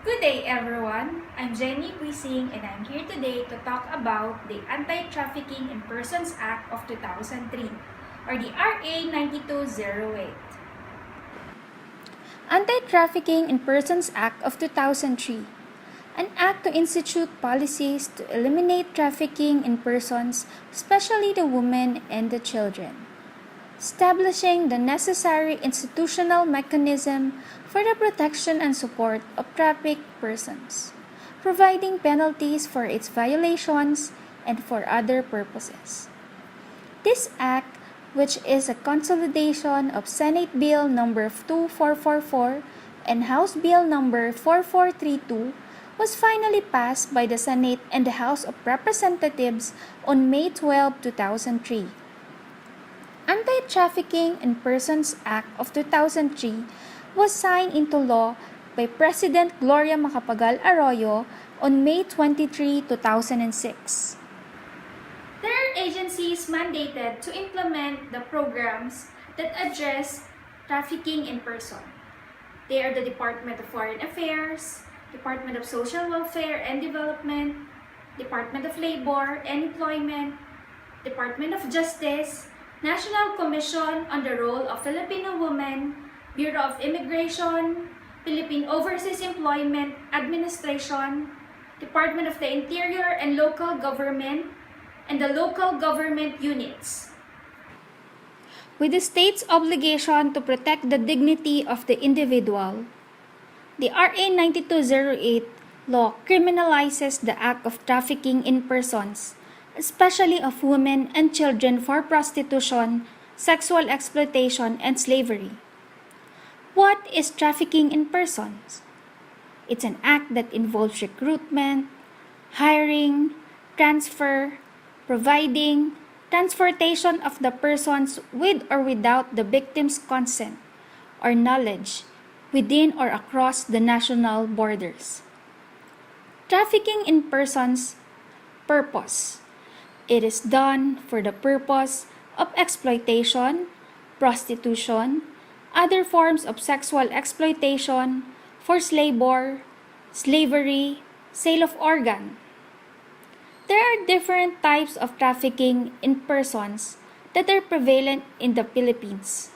Good day everyone, I'm Jenny Puising and I'm here today to talk about the Anti-Trafficking in Persons Act of 2003 or the RA9208. Anti-Trafficking in Persons Act of 2003, an act to institute policies to eliminate trafficking in persons, especially the women and the children. Establishing the necessary institutional mechanism for the protection and support of trafficked persons, providing penalties for its violations and for other purposes. This act, which is a consolidation of Senate Bill No. 2444 and House Bill No. 4432, was finally passed by the Senate and the House of Representatives on May 12, 2003. Anti-Trafficking in Persons Act of 2003 was signed into law by President Gloria Macapagal Arroyo on May 23, 2006. There are agencies mandated to implement the programs that address trafficking in person. They are the Department of Foreign Affairs, Department of Social Welfare and Development, Department of Labor and Employment, Department of Justice, National Commission on the Role of Filipino Women, Bureau of Immigration, Philippine Overseas Employment Administration, Department of the Interior and Local Government, and the local government units. With the state's obligation to protect the dignity of the individual, the RA9208 law criminalizes the act of trafficking in persons, especially of women and children, for prostitution, sexual exploitation, and slavery. What is trafficking in persons? It's an act that involves recruitment, hiring, transfer, providing, transportation of the persons with or without the victim's consent or knowledge within or across the national borders. Trafficking in persons purpose. It is done for the purpose of exploitation, prostitution, other forms of sexual exploitation, forced labor, slavery, sale of organ. There are different types of trafficking in persons that are prevalent in the Philippines.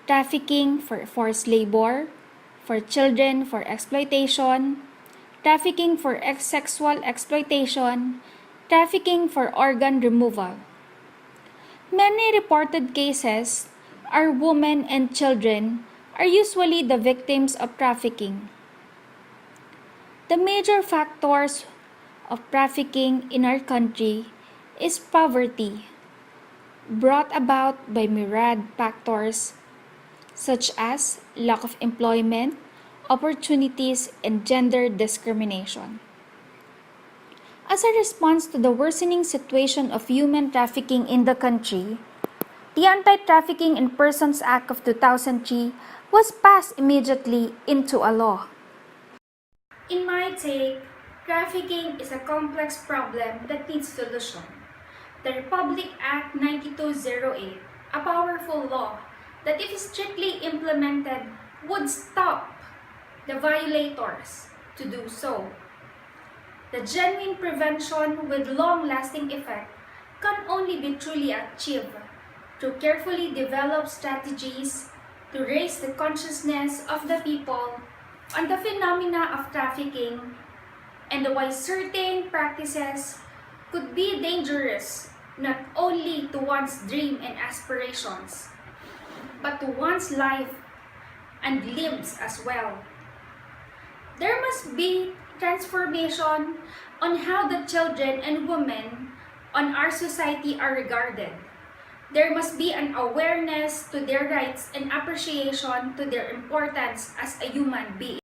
Trafficking for forced labor, for children for exploitation, trafficking for sexual exploitation, trafficking for organ removal. Many reported cases are women and children are usually the victims of trafficking. The major factors of trafficking in our country is poverty, brought about by myriad factors such as lack of employment, opportunities, and gender discrimination. As a response to the worsening situation of human trafficking in the country, the Anti-Trafficking in Persons Act of 2003 was passed immediately into a law. In my take, trafficking is a complex problem that needs solution. The Republic Act 9208, a powerful law that if strictly implemented would stop the violators to do so. The genuine prevention with long-lasting effect can only be truly achieved through carefully developed strategies to raise the consciousness of the people on the phenomena of trafficking and why certain practices could be dangerous not only to one's dream and aspirations, but to one's life and limbs as well. There must be transformation on how the children and women on our society are regarded. There must be an awareness to their rights and appreciation to their importance as a human being.